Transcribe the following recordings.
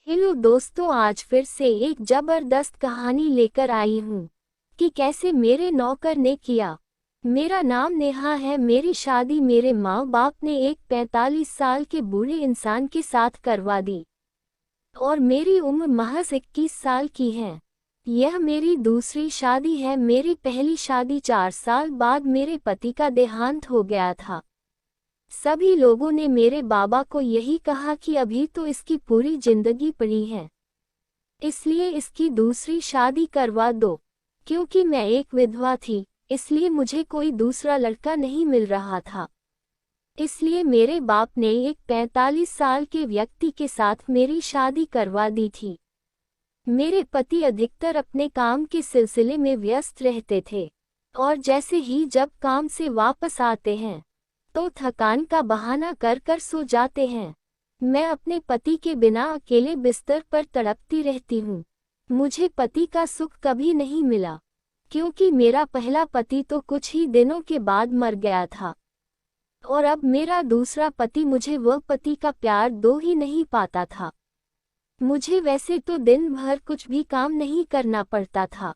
Hello दोस्तों, आज फिर से एक जबरदस्त कहानी लेकर आई हूँ कि कैसे मेरे नौकर ने किया। मेरा नाम नेहा है। मेरी शादी मेरे माँ बाप ने एक 45 साल के बूढ़े इंसान के साथ करवा दी और मेरी उम्र महज 21 साल की है। यह मेरी दूसरी शादी है। मेरी पहली शादी 4 साल बाद मेरे पति का देहांत हो गया था। सभी लोगों ने मेरे बाबा को यही कहा कि अभी तो इसकी पूरी जिंदगी पड़ी है, इसलिए इसकी दूसरी शादी करवा दो। क्योंकि मैं एक विधवा थी, इसलिए मुझे कोई दूसरा लड़का नहीं मिल रहा था। इसलिए मेरे बाप ने एक 45 साल के व्यक्ति के साथ मेरी शादी करवा दी थी। मेरे पति अधिकतर अपने काम के सिलसिले में व्यस्त रहते थे और जैसे ही जब काम से वापस आते हैं तो थकान का बहाना कर कर सो जाते हैं। मैं अपने पति के बिना अकेले बिस्तर पर तड़पती रहती हूँ। मुझे पति का सुख कभी नहीं मिला, क्योंकि मेरा पहला पति तो कुछ ही दिनों के बाद मर गया था और अब मेरा दूसरा पति मुझे वह पति का प्यार दो ही नहीं पाता था। मुझे वैसे तो दिन भर कुछ भी काम नहीं करना पड़ता था,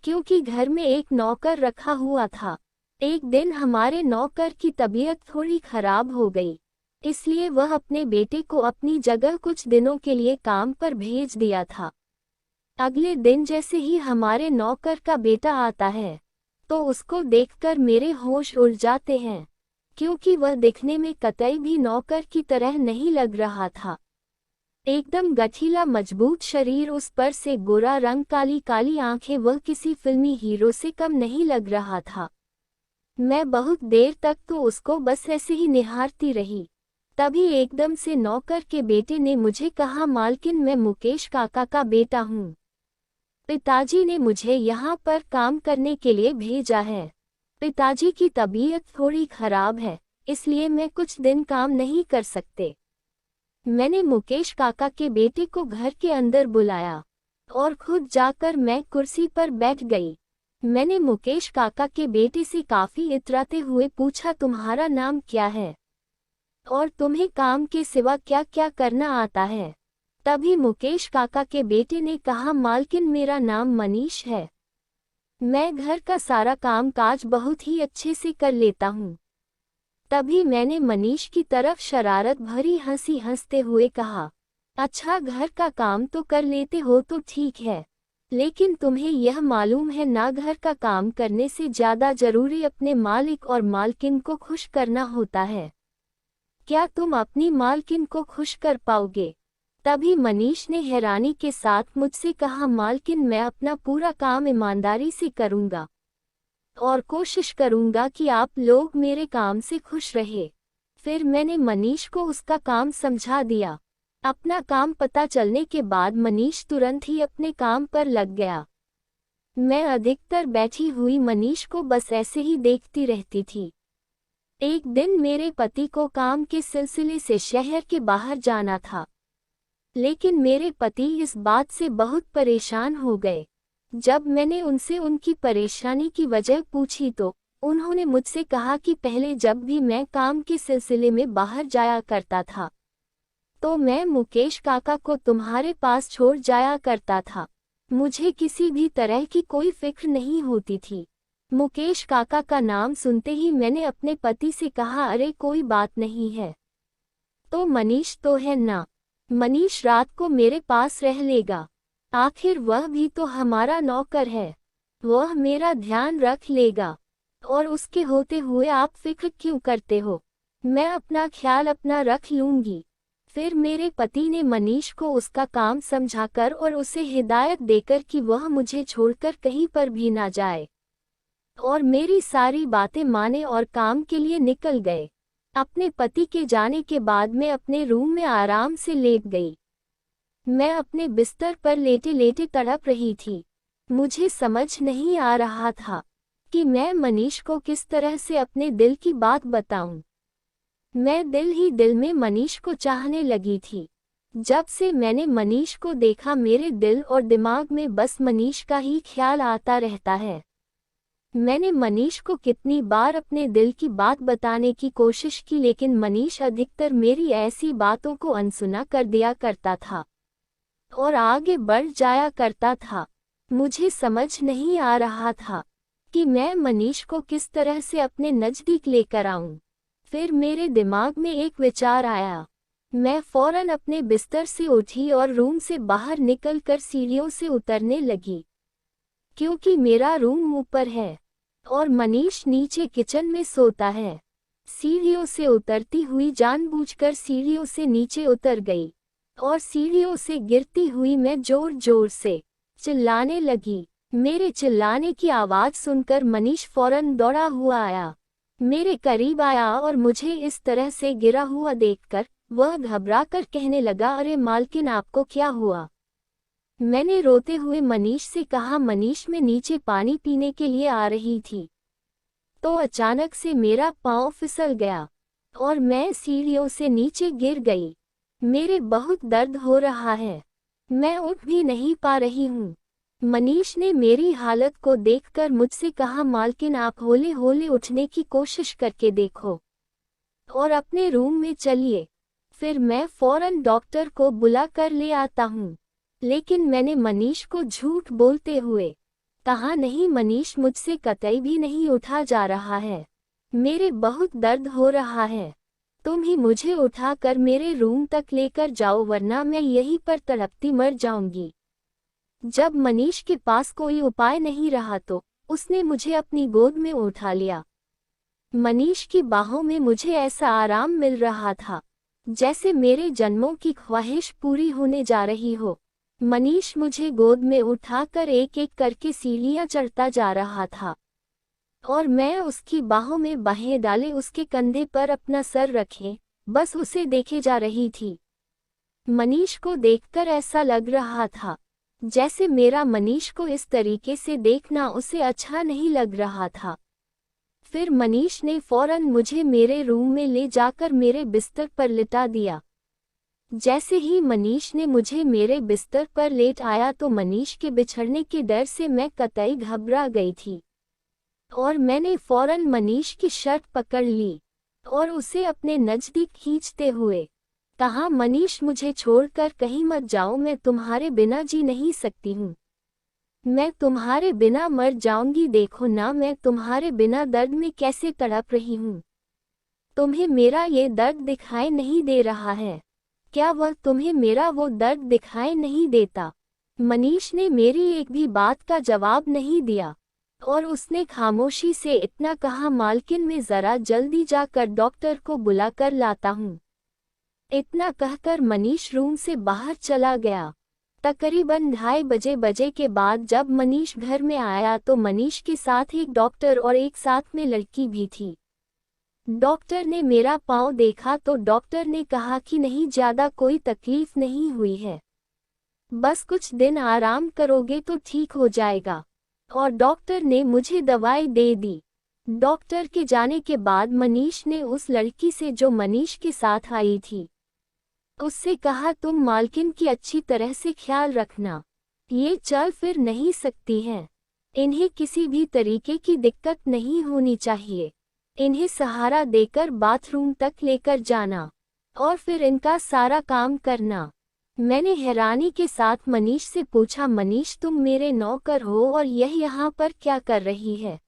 क्योंकि घर में एक नौकर रखा हुआ था। एक दिन हमारे नौकर की तबीयत थोड़ी खराब हो गई, इसलिए वह अपने बेटे को अपनी जगह कुछ दिनों के लिए काम पर भेज दिया था। अगले दिन जैसे ही हमारे नौकर का बेटा आता है तो उसको देखकर मेरे होश उड़ जाते हैं, क्योंकि वह दिखने में कतई भी नौकर की तरह नहीं लग रहा था। एकदम गठीला मजबूत शरीर, उस पर से गोरा रंग, काली काली आंखें, वह किसी फिल्मी हीरो से कम नहीं लग रहा था। मैं बहुत देर तक तो उसको बस ऐसे ही निहारती रही। तभी एकदम से नौकर के बेटे ने मुझे कहा, मालकिन, मैं मुकेश काका का बेटा हूँ। पिताजी ने मुझे यहाँ पर काम करने के लिए भेजा है। पिताजी की तबीयत थोड़ी खराब है, इसलिए मैं कुछ दिन काम नहीं कर सकते। मैंने मुकेश काका के बेटे को घर के अंदर बुलाया और खुद जाकर मैं कुर्सी पर बैठ गई। मैंने मुकेश काका के बेटे से काफी इतराते हुए पूछा, तुम्हारा नाम क्या है और तुम्हें काम के सिवा क्या क्या करना आता है? तभी मुकेश काका के बेटे ने कहा, मालकिन, मेरा नाम मनीष है। मैं घर का सारा काम काज बहुत ही अच्छे से कर लेता हूँ। तभी मैंने मनीष की तरफ शरारत भरी हंसी हंसते हुए कहा, अच्छा, घर का काम तो कर लेते हो तो ठीक है, लेकिन तुम्हें यह मालूम है ना, घर का काम करने से ज्यादा जरूरी अपने मालिक और मालकिन को खुश करना होता है। क्या तुम अपनी मालकिन को खुश कर पाओगे? तभी मनीष ने हैरानी के साथ मुझसे कहा, मालकिन, मैं अपना पूरा काम ईमानदारी से करूंगा और कोशिश करूंगा कि आप लोग मेरे काम से खुश रहे। फिर मैंने मनीष को उसका काम समझा दिया। अपना काम पता चलने के बाद मनीष तुरंत ही अपने काम पर लग गया। मैं अधिकतर बैठी हुई मनीष को बस ऐसे ही देखती रहती थी। एक दिन मेरे पति को काम के सिलसिले से शहर के बाहर जाना था, लेकिन मेरे पति इस बात से बहुत परेशान हो गए। जब मैंने उनसे उनकी परेशानी की वजह पूछी तो उन्होंने मुझसे कहा कि पहले जब भी मैं काम के सिलसिले में बाहर जाया करता था तो मैं मुकेश काका को तुम्हारे पास छोड़ जाया करता था। मुझे किसी भी तरह की कोई फिक्र नहीं होती थी। मुकेश काका का नाम सुनते ही मैंने अपने पति से कहा, अरे कोई बात नहीं है, तो मनीष तो है ना, मनीष रात को मेरे पास रह लेगा। आखिर वह भी तो हमारा नौकर है, वह मेरा ध्यान रख लेगा, और उसके होते हुए आप फिक्र क्यों करते हो? मैं अपना ख्याल अपना रख लूंगी। फिर मेरे पति ने मनीष को उसका काम समझाकर और उसे हिदायत देकर कि वह मुझे छोड़कर कहीं पर भी ना जाए, और मेरी सारी बातें माने और काम के लिए निकल गए। अपने पति के जाने के बाद मैं अपने रूम में आराम से लेट गई। मैं अपने बिस्तर पर लेटे लेटे तड़प रही थी। मुझे समझ नहीं आ रहा था कि मैं मनीष को किस तरह से अपने दिल की बात बताऊं। मैं दिल ही दिल में मनीष को चाहने लगी थी। जब से मैंने मनीष को देखा, मेरे दिल और दिमाग में बस मनीष का ही ख्याल आता रहता है। मैंने मनीष को कितनी बार अपने दिल की बात बताने की कोशिश की, लेकिन मनीष अधिकतर मेरी ऐसी बातों को अनसुना कर दिया करता था। और आगे बढ़ जाया करता था। मुझे समझ नहीं आ रहा था कि मैं मनीष को किस तरह से अपने नज़दीक लेकर आऊं। फिर मेरे दिमाग में एक विचार आया। मैं फौरन अपने बिस्तर से उठी और रूम से बाहर निकलकर सीढ़ियों से उतरने लगी। क्योंकि मेरा रूम ऊपर है और मनीष नीचे किचन में सोता है। सीढ़ियों से उतरती हुई जानबूझकर सीढ़ियों से नीचे उतर गई और सीढ़ियों से गिरती हुई मैं जोर जोर से चिल्लाने लगी। मेरे चिल्लाने की आवाज़ सुनकर मनीष फौरन दौड़ा हुआ आया, मेरे करीब आया और मुझे इस तरह से गिरा हुआ देखकर वह घबराकर कहने लगा, अरे मालकिन आपको क्या हुआ? मैंने रोते हुए मनीष से कहा। मनीष मैं नीचे पानी पीने के लिए आ रही थी तो अचानक से मेरा पाँव फिसल गया और मैं सीढ़ियों से नीचे गिर गई। मेरे बहुत दर्द हो रहा है, मैं उठ भी नहीं पा रही हूँ। मनीष ने मेरी हालत को देखकर मुझसे कहा, मालकिन आप हौले हौले उठने की कोशिश करके देखो और अपने रूम में चलिए, फिर मैं फौरन डॉक्टर को बुला कर ले आता हूँ। लेकिन मैंने मनीष को झूठ बोलते हुए कहा, नहीं मनीष मुझसे कतई भी नहीं उठा जा रहा है, मेरे बहुत दर्द हो रहा है, तुम ही मुझे उठाकर मेरे रूम तक लेकर जाओ वरना मैं यहीं पर तड़पती मर जाऊंगी। जब मनीष के पास कोई उपाय नहीं रहा तो उसने मुझे अपनी गोद में उठा लिया। मनीष की बाहों में मुझे ऐसा आराम मिल रहा था जैसे मेरे जन्मों की ख्वाहिश पूरी होने जा रही हो। मनीष मुझे गोद में उठाकर एक एक करके सीढ़ियां चढ़ता जा रहा था और मैं उसकी बाहों में बाहें डाले उसके कंधे पर अपना सर रखे बस उसे देखे जा रही थी। मनीष को देखकर ऐसा लग रहा था जैसे मेरा मनीष को इस तरीके से देखना उसे अच्छा नहीं लग रहा था। फिर मनीष ने फौरन मुझे मेरे रूम में ले जाकर मेरे बिस्तर पर लिटा दिया। जैसे ही मनीष ने मुझे मेरे बिस्तर पर लेट आया तो मनीष के बिछड़ने के डर से मैं कतई घबरा गई थी और मैंने फौरन मनीष की शर्ट पकड़ ली और उसे अपने नज़दीक खींचते हुए कहा, मनीष मुझे छोड़कर कहीं मत जाओ, मैं तुम्हारे बिना जी नहीं सकती हूँ, मैं तुम्हारे बिना मर जाऊंगी, देखो ना मैं तुम्हारे बिना दर्द में कैसे तड़प रही हूँ। तुम्हें मेरा ये दर्द दिखाई नहीं दे रहा है क्या? वह तुम्हें मेरा वो दर्द दिखाई नहीं देता? मनीष ने मेरी एक भी बात का जवाब नहीं दिया और उसने खामोशी से इतना कहा, मालकिन मैं ज़रा जल्दी जाकर डॉक्टर को बुला कर लाता हूँ। इतना कहकर मनीष रूम से बाहर चला गया। तकरीबन 2:30 बजे के बाद जब मनीष घर में आया तो मनीष के साथ एक डॉक्टर और एक साथ में लड़की भी थी। डॉक्टर ने मेरा पाँव देखा तो डॉक्टर ने कहा कि नहीं, ज़्यादा कोई तकलीफ नहीं हुई है, बस कुछ दिन आराम करोगे तो ठीक हो जाएगा, और डॉक्टर ने मुझे दवाई दे दी। डॉक्टर के जाने के बाद मनीष ने उस लड़की से जो मनीष के साथ आई थी उससे कहा, तुम मालकिन की अच्छी तरह से ख्याल रखना, ये चल फिर नहीं सकती हैं, इन्हें किसी भी तरीके की दिक्कत नहीं होनी चाहिए, इन्हें सहारा देकर बाथरूम तक लेकर जाना और फिर इनका सारा काम करना। मैंने हैरानी के साथ मनीष से पूछा, मनीष तुम मेरे नौकर हो और यह यहाँ पर क्या कर रही है?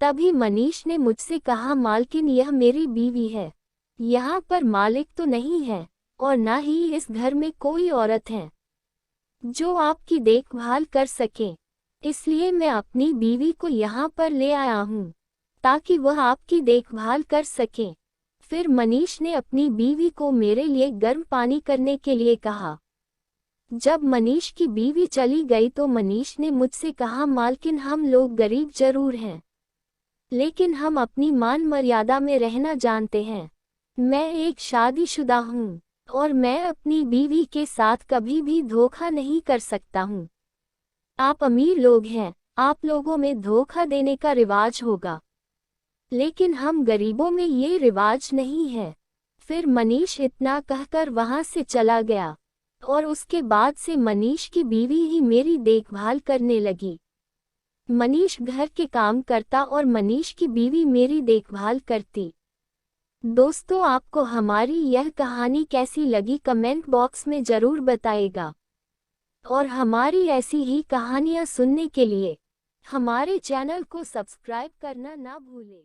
तभी मनीष ने मुझसे कहा, मालकिन यह मेरी बीवी है, यहाँ पर मालिक तो नहीं है और ना ही इस घर में कोई औरत है जो आपकी देखभाल कर सके, इसलिए मैं अपनी बीवी को यहाँ पर ले आया हूँ ताकि वह आपकी देखभाल कर सके। फिर मनीष ने अपनी बीवी को मेरे लिए गर्म पानी करने के लिए कहा। जब मनीष की बीवी चली गई तो मनीष ने मुझसे कहा, मालकिन हम लोग गरीब जरूर हैं लेकिन हम अपनी मान मर्यादा में रहना जानते हैं। मैं एक शादीशुदा हूँ और मैं अपनी बीवी के साथ कभी भी धोखा नहीं कर सकता हूँ। आप अमीर लोग हैं, आप लोगों में धोखा देने का रिवाज होगा, लेकिन हम गरीबों में ये रिवाज नहीं है। फिर मनीष इतना कहकर वहां से चला गया और उसके बाद से मनीष की बीवी ही मेरी देखभाल करने लगी। मनीष घर के काम करता और मनीष की बीवी मेरी देखभाल करती। दोस्तों, आपको हमारी यह कहानी कैसी लगी कमेंट बॉक्स में ज़रूर बताइएगा। और हमारी ऐसी ही कहानियाँ सुनने के लिए हमारे चैनल को सब्सक्राइब करना ना भूलें।